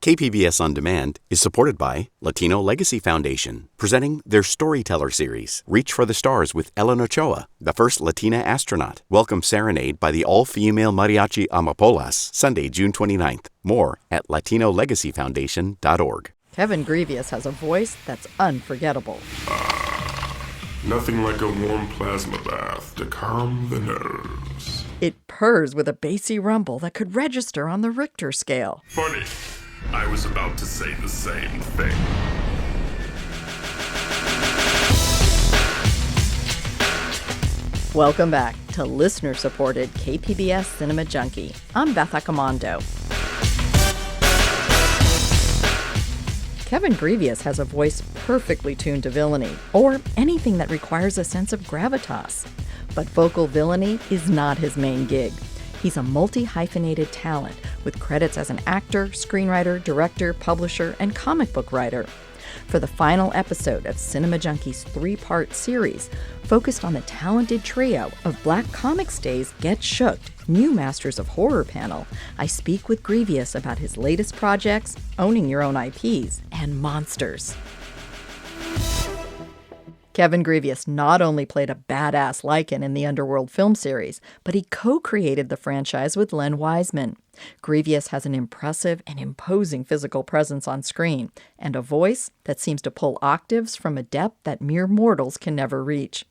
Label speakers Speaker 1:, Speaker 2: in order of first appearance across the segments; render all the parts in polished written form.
Speaker 1: KPBS On Demand is supported by Latino Legacy Foundation, presenting their Storyteller series, Reach for the Stars with Ellen Ochoa, the first Latina astronaut. Welcome Serenade by the all-female mariachi Amapolas, Sunday, June 29th. More at latinolegacyfoundation.org.
Speaker 2: Kevin Grevioux has a voice that's unforgettable.
Speaker 3: Nothing like a warm plasma bath to calm the nerves.
Speaker 2: It purrs with a bassy rumble that could register on the Richter scale.
Speaker 3: Funny. I was about to say the same thing.
Speaker 2: Welcome back to listener-supported KPBS Cinema Junkie. I'm Beth Accomando. Kevin Grevioux has a voice perfectly tuned to villainy, or anything that requires a sense of gravitas. But vocal villainy is not his main gig. He's a multi-hyphenated talent with credits as an actor, screenwriter, director, publisher, and comic book writer. For the final episode of Cinema Junkie's three-part series, focused on the talented trio of Black Comics Day's Get Shooked, New Masters of Horror panel, I speak with Grevioux about his latest projects, owning your own IPs, and monsters. Kevin Grevioux not only played a badass Lycan in the Underworld film series, but he co-created the franchise with Len Wiseman. Grevioux has an impressive and imposing physical presence on screen, and a voice that seems to pull octaves from a depth that mere mortals can never reach.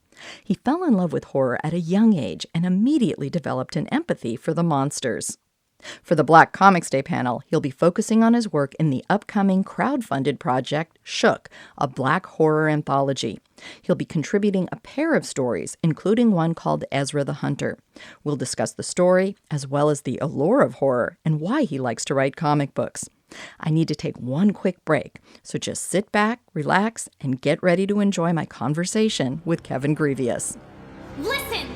Speaker 2: He fell in love with horror at a young age and immediately developed an empathy for the monsters. For the Black Comics Day panel, he'll be focusing on his work in the upcoming crowdfunded project, Shook, a Black horror anthology. He'll be contributing a pair of stories, including one called Ezra the Hunter. We'll discuss the story, as well as the allure of horror and why he likes to write comic books. I need to take one quick break, so just sit back, relax, and get ready to enjoy my conversation with Kevin Grevioux.
Speaker 4: Listen,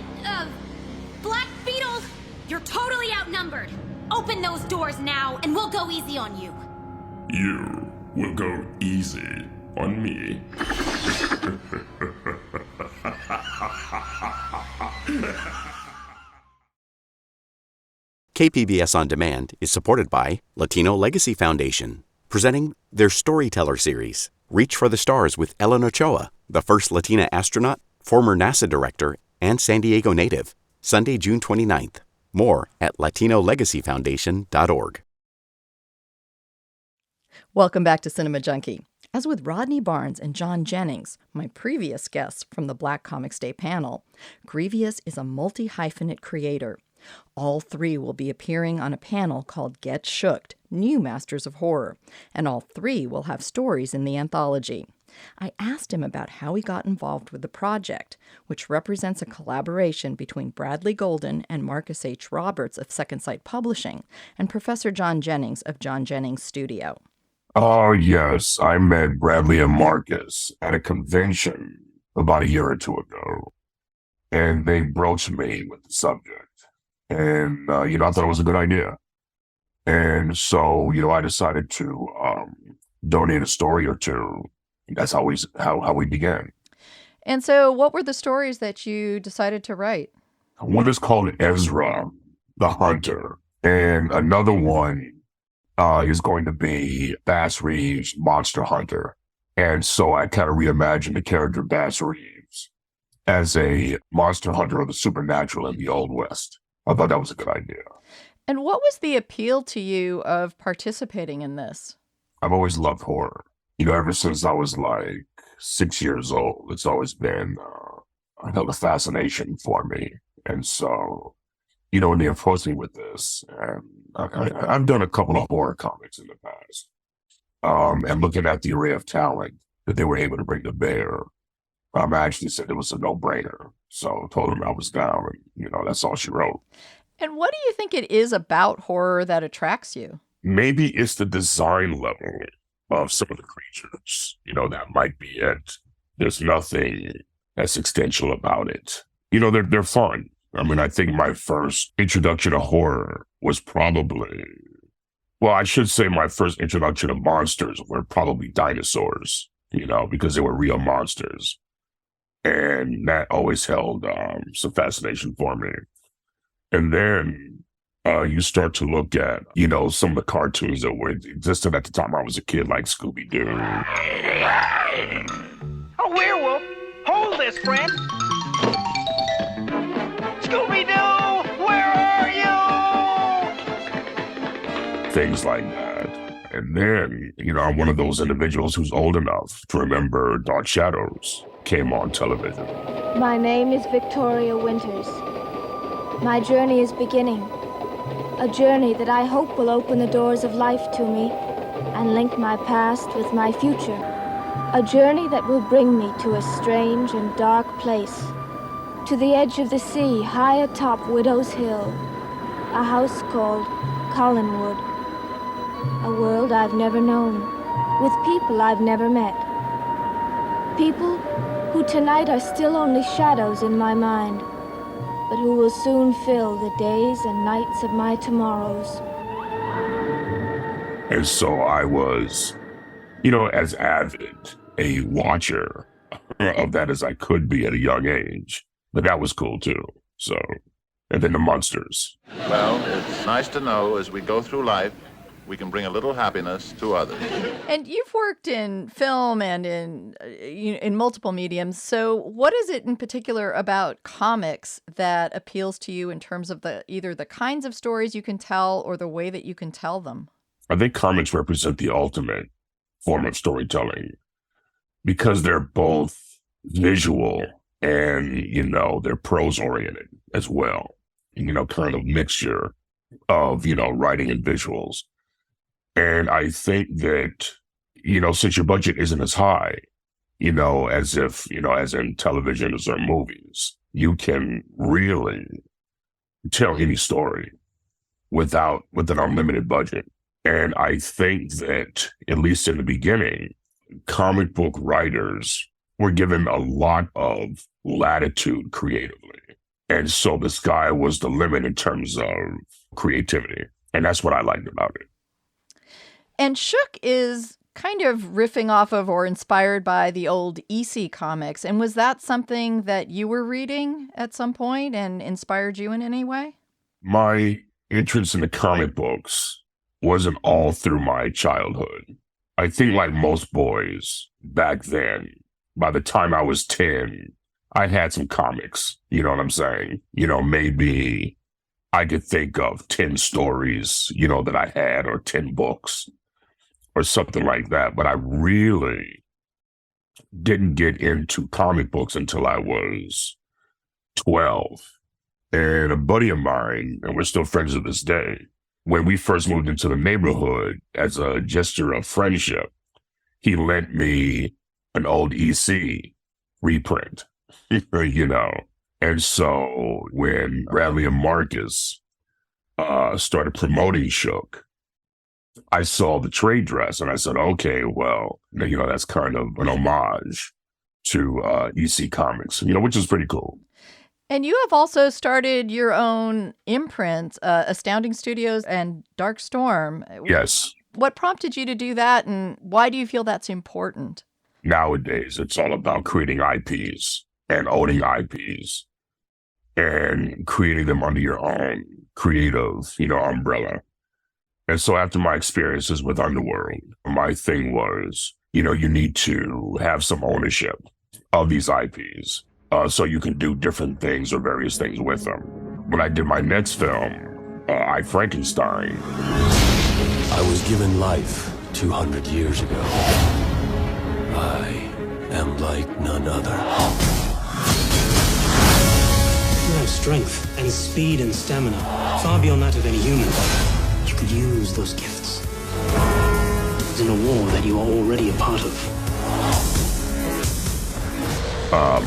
Speaker 4: Black Beetle, you're totally outnumbered. Open those doors now, and we'll go easy on you.
Speaker 3: You will go easy on me.
Speaker 1: KPBS On Demand is supported by Latino Legacy Foundation, presenting their Storyteller series, Reach for the Stars with Ellen Ochoa, the first Latina astronaut, former NASA director, and San Diego native, Sunday, June 29th. More at latinolegacyfoundation.org. Welcome back to Cinema Junkie. As with Rodney Barnes and John Jennings, my previous guests from the Black Comics Day panel, Grevioux is a multi-hyphenate creator. All three will be appearing on a panel called Get Shooked, New Masters of Horror, and all three will have stories in the anthology. I asked him about how he got involved with the project, which represents a collaboration between Bradley Golden and Marcus H. Roberts of Second Sight Publishing and Professor John Jennings of John Jennings Studio.
Speaker 3: Oh, yes. I met Bradley and Marcus at a convention about a year or two ago, and they broached me with the subject. And, I thought it was a good idea. And so, I decided to donate a story or two. That's how we began.
Speaker 2: And so what were the stories that you decided to write?
Speaker 3: One is called Ezra the Hunter, and another one is going to be Bass Reeves, Monster Hunter. And so I kind of reimagined the character Bass Reeves as a monster hunter of the supernatural in the Old West. I thought that was a good idea.
Speaker 2: And what was the appeal to you of participating in this?
Speaker 3: I've always loved horror. Ever since I was like 6 years old, it's always been a fascination for me. And so, when they approached me with this, and I've done a couple of horror comics in the past, and looking at the array of talent that they were able to bring to bear, I actually said it was a no-brainer. So I told them I was down, and, that's all she wrote.
Speaker 2: And what do you think it is about horror that attracts you?
Speaker 3: Maybe it's the design level of some of the creatures. That might be it. There's nothing existential about it. They're fun. I think my first introduction to horror was probably, I should say my first introduction to monsters were probably dinosaurs, because they were real monsters. And that always held some fascination for me. And then, You start to look at, some of the cartoons that were existed at the time I was a kid, like Scooby-Doo.
Speaker 5: A werewolf? Hold this, friend. Scooby-Doo, where are you?
Speaker 3: Things like that. And then, I'm one of those individuals who's old enough to remember Dark Shadows came on television.
Speaker 6: My name is Victoria Winters. My journey is beginning. A journey that I hope will open the doors of life to me and link my past with my future. A journey that will bring me to a strange and dark place. To the edge of the sea, high atop Widow's Hill. A house called Collinwood. A world I've never known, with people I've never met. People who tonight are still only shadows in my mind, but who will soon fill the days and nights of my tomorrows.
Speaker 3: And so I was, as avid a watcher of that as I could be at a young age. But that was cool too. So, and then the monsters.
Speaker 7: Well, it's nice to know as we go through life, we can bring a little happiness to others.
Speaker 2: And you've worked in film and in multiple mediums. So what is it in particular about comics that appeals to you in terms of either the kinds of stories you can tell or the way that you can tell them?
Speaker 3: I think comics represent the ultimate form of storytelling because they're both visual and, they're prose oriented as well. Kind of mixture of, writing and visuals. And I think that, since your budget isn't as high, as in television or movies, you can really tell any story with an unlimited budget. And I think that, at least in the beginning, comic book writers were given a lot of latitude creatively. And so the sky was the limit in terms of creativity. And that's what I liked about it.
Speaker 2: And Shook is kind of riffing off of or inspired by the old EC comics. And was that something that you were reading at some point and inspired you in any way?
Speaker 3: My interest in the comic books wasn't all through my childhood. I think like most boys back then, by the time I was 10, I had some comics, you know what I'm saying? Maybe I could think of 10 stories, that I had, or 10 books or something like that. But I really didn't get into comic books until I was 12. And a buddy of mine, and we're still friends to this day, when we first moved into the neighborhood, as a gesture of friendship, he lent me an old EC reprint, And so when Bradley and Marcus started promoting Shook, I saw the trade dress and I said, okay, well, that's kind of an homage to EC Comics, which is pretty cool.
Speaker 2: And you have also started your own imprint, Astounding Studios and Dark Storm.
Speaker 3: Yes.
Speaker 2: What prompted you to do that, and why do you feel that's important?
Speaker 3: Nowadays, it's all about creating IPs and owning IPs and creating them under your own creative, umbrella. And so after my experiences with Underworld, my thing was, you need to have some ownership of these IPs. So you can do different things or various things with them. When I did my next film, I, Frankenstein.
Speaker 8: I was given life 200 years ago. I am like none other.
Speaker 9: You have strength and speed and stamina, far beyond that of any human. You could use those gifts in a war that you are already a part of.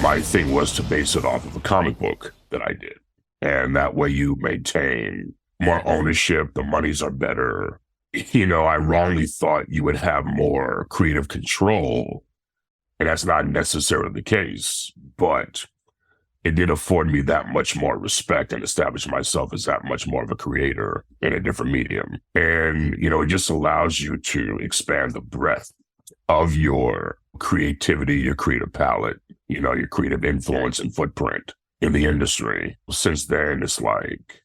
Speaker 3: My thing was to base it off of a comic book that I did. And that way you maintain more ownership, the monies are better. I wrongly thought you would have more creative control, and that's not necessarily the case, but it did afford me that much more respect and establish myself as that much more of a creator in a different medium. And, it just allows you to expand the breadth of your creativity, your creative palette, your creative influence and footprint in the industry. Since then, it's like,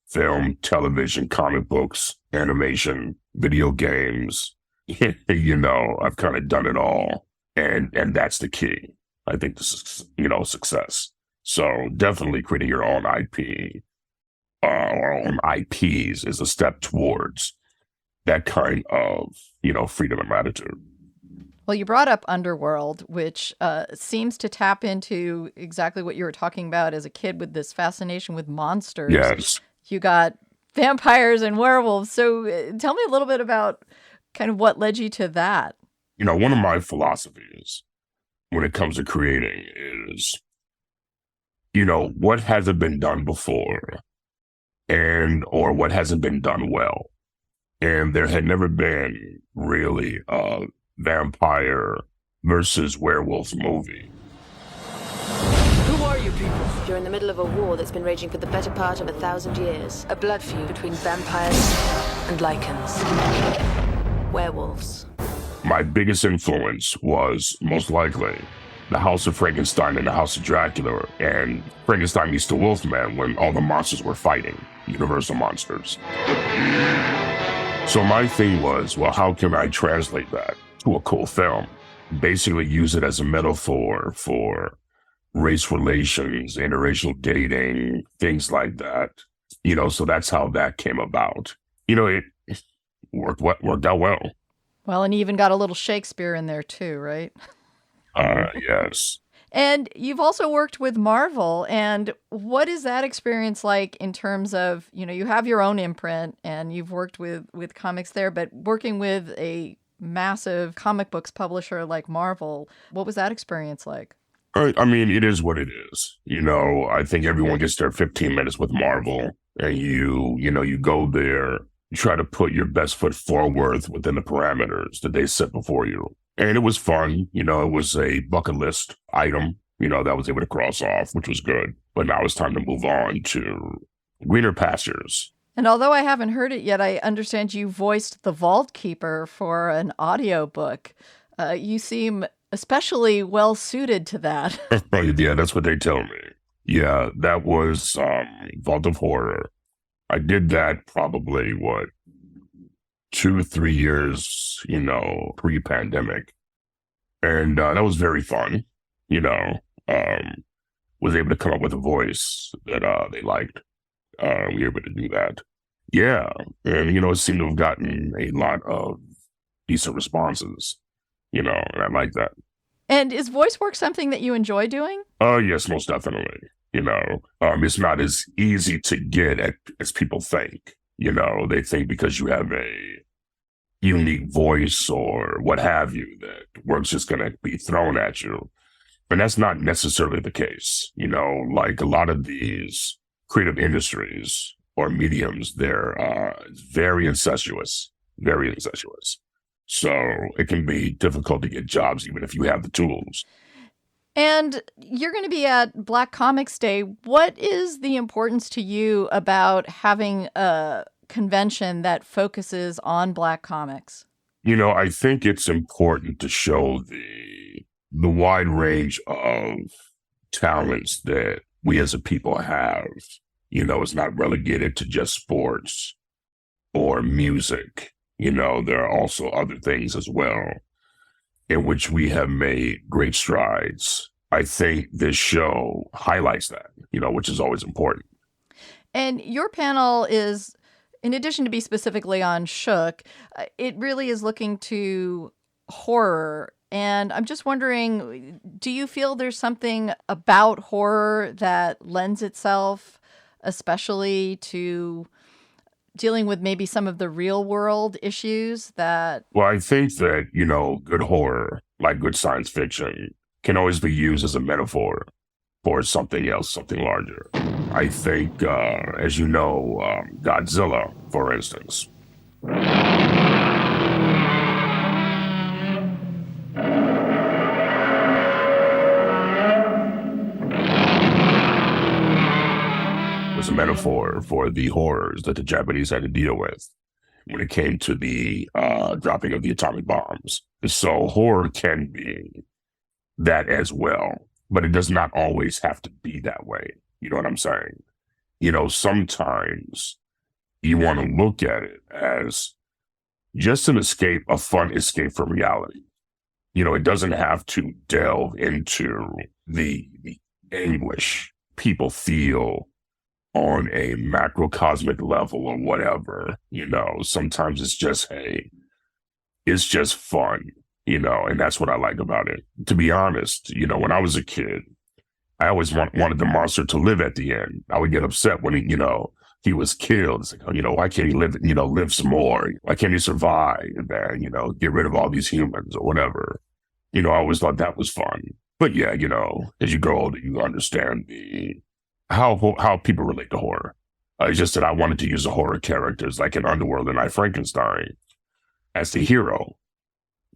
Speaker 3: film, television, comic books, animation, video games. I've kind of done it all. And that's the key. I think this is, success. So definitely creating your own IP or own IPs is a step towards that kind of, freedom and latitude.
Speaker 2: Well, you brought up Underworld, which seems to tap into exactly what you were talking about as a kid with this fascination with monsters.
Speaker 3: Yes.
Speaker 2: You got vampires and werewolves. So tell me a little bit about kind of what led you to that.
Speaker 3: One of my philosophies when it comes to creating is, what hasn't been done before or what hasn't been done well. And there had never been really a vampire versus werewolf movie.
Speaker 10: Who are you people? You're in the middle of a war that's been raging for the better part of 1,000 years. A blood feud between vampires and lichens. Werewolves.
Speaker 3: My biggest influence was most likely the House of Frankenstein and the House of Dracula, and Frankenstein meets the Wolfman when all the monsters were fighting, universal monsters. So my thing was, well, how can I translate that to a cool film? Basically use it as a metaphor for race relations, interracial dating, things like that. So that's how that came about. It worked out well.
Speaker 2: Well, and you even got a little Shakespeare in there too, right?
Speaker 3: Yes.
Speaker 2: And you've also worked with Marvel. And what is that experience like in terms of, you have your own imprint and you've worked with comics there, but working with a massive comic books publisher like Marvel, what was that experience like?
Speaker 3: I mean, it is what it is. I think everyone gets their 15 minutes with Marvel and you go there, you try to put your best foot forward within the parameters that they set before you. And it was fun. It was a bucket list item, that I was able to cross off, which was good. But now it's time to move on to greener pastures.
Speaker 2: And although I haven't heard it yet, I understand you voiced the Vault Keeper for an audiobook. You seem especially well suited to that.
Speaker 3: Yeah, that's what they tell me. Yeah, that was Vault of Horror. I did that probably, 2 or 3 years, pre-pandemic. And that was very fun, was able to come up with a voice that they liked. We were able to do that. Yeah. And, it seemed to have gotten a lot of decent responses, and I like that.
Speaker 2: And is voice work something that you enjoy doing?
Speaker 3: Yes, most definitely. It's not as easy to get at as people think. They think because you have a unique voice or what have you, that work's just going to be thrown at you. And that's not necessarily the case. Like a lot of these creative industries or mediums, they're very incestuous. So it can be difficult to get jobs even if you have the tools.
Speaker 2: And you're going to be at Black Comics Day. What is the importance to you about having a convention that focuses on Black comics?
Speaker 3: I think it's important to show the wide range of talents that we as a people have. It's not relegated to just sports or music. There are also other things as well in which we have made great strides. I think this show highlights that, which is always important.
Speaker 2: And your panel is, in addition to be specifically on Shook, it really is looking to horror. And I'm just wondering, do you feel there's something about horror that lends itself especially to dealing with maybe some of the real world issues that...
Speaker 3: Well, I think that, good horror, like good science fiction, can always be used as a metaphor for something else, something larger. I think, as you know, Godzilla, for instance. Was a metaphor for the horrors that the Japanese had to deal with when it came to the dropping of the atomic bombs. So horror can be that as well, but it does not always have to be that way. You know what I'm saying? sometimes you want to look at it as just an escape, a fun escape from reality. It doesn't have to delve into the anguish people feel on a macrocosmic level or whatever. Sometimes it's just, hey, it's just fun, and that's what I like about it. To be honest, when I was a kid, I always wanted the monster to live at the end. I would get upset when he was killed. It's like, why can't he live some more? Why can't he survive and, get rid of all these humans or whatever? I always thought that was fun. But yeah, as you grow older, you understand how people relate to horror. It's just that I wanted to use the horror characters like in Underworld and I Frankenstein as the hero,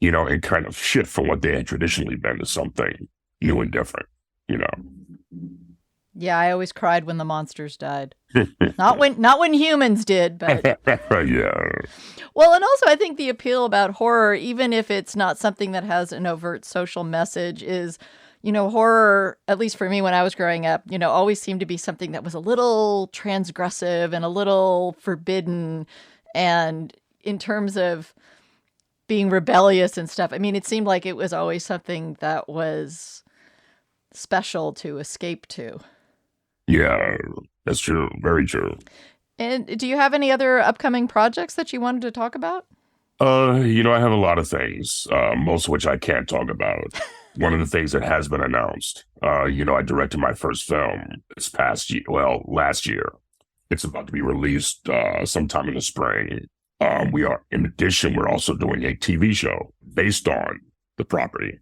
Speaker 3: and kind of shift from what they had traditionally been to something new and different,
Speaker 2: Yeah, I always cried when the monsters died. Not when humans did, but
Speaker 3: yeah.
Speaker 2: Well, and also I think the appeal about horror, even if it's not something that has an overt social message, is, horror, at least for me when I was growing up, always seemed to be something that was a little transgressive and a little forbidden. And in terms of being rebellious and stuff, I mean, it seemed like it was always something that was special to escape to.
Speaker 3: Yeah, that's true. Very true.
Speaker 2: And do you have any other upcoming projects that you wanted to talk about?
Speaker 3: I have a lot of things, most of which I can't talk about. One of the things that has been announced, I directed my first film last year. It's about to be released sometime in the spring. We're also doing a TV show based on the property.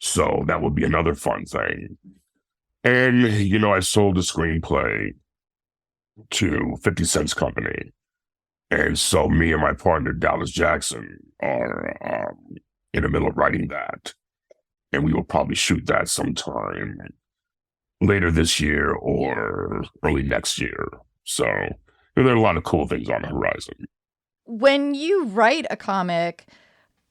Speaker 3: So that would be another fun thing. And, I sold the screenplay to 50 Cent's company. And so me and my partner, Dallas Jackson, are in the middle of writing that. And we will probably shoot that sometime later this year or early next year. So there are a lot of cool things on the horizon.
Speaker 2: When you write a comic,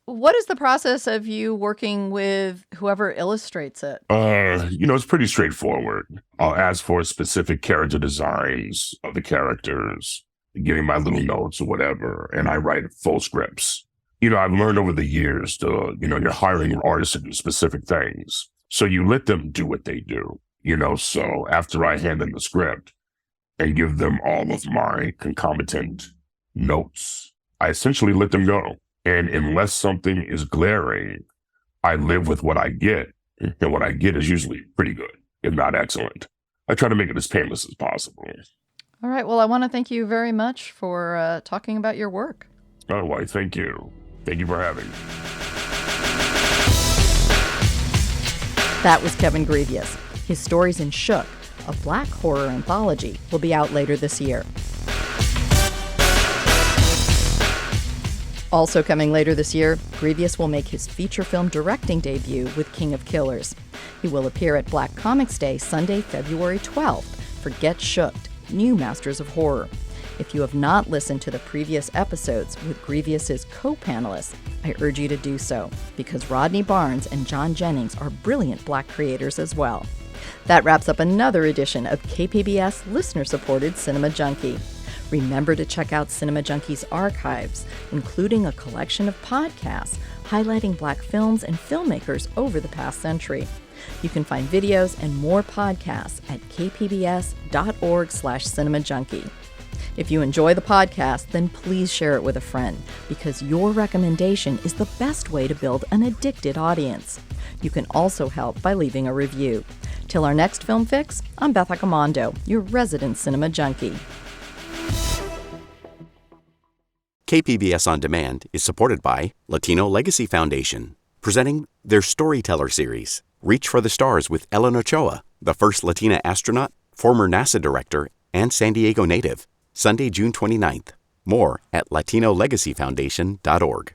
Speaker 2: what is the process of you working with whoever illustrates it?
Speaker 3: It's pretty straightforward. I'll ask for specific character designs of the characters, giving my little notes or whatever, and I write full scripts. I've learned over the years you're hiring artists to do specific things. So you let them do what they do, so after I hand them the script and give them all of my concomitant notes, I essentially let them go. And unless something is glaring, I live with what I get. And what I get is usually pretty good, if not excellent. I try to make it as painless as possible.
Speaker 2: All right. Well, I want to thank you very much for talking about your work.
Speaker 3: Oh, why, thank you. Thank you for having me.
Speaker 1: That was Kevin Grevioux. His stories in Shook, a black horror anthology, will be out later this year. Also coming later this year, Grevioux will make his feature film directing debut with King of Killers. He will appear at Black Comics Day Sunday, February 12th for Get Shooked, New Masters of Horror. If you have not listened to the previous episodes with Grevious's co-panelists, I urge you to do so, because Rodney Barnes and John Jennings are brilliant black creators as well. That wraps up another edition of KPBS listener-supported Cinema Junkie. Remember to check out Cinema Junkie's archives, including a collection of podcasts highlighting black films and filmmakers over the past century. You can find videos and more podcasts at kpbs.org/cinemajunkie. If you enjoy the podcast, then please share it with a friend, because your recommendation is the best way to build an addicted audience. You can also help by leaving a review. Till our next Film Fix, I'm Beth Accomando, your resident Cinema Junkie.
Speaker 11: KPBS On Demand is supported by Latino Legacy Foundation, presenting their Storyteller series, Reach for the Stars with Ellen Ochoa, the first Latina astronaut, former NASA director, and San Diego native, Sunday, June 29th. More at latinolegacyfoundation.org.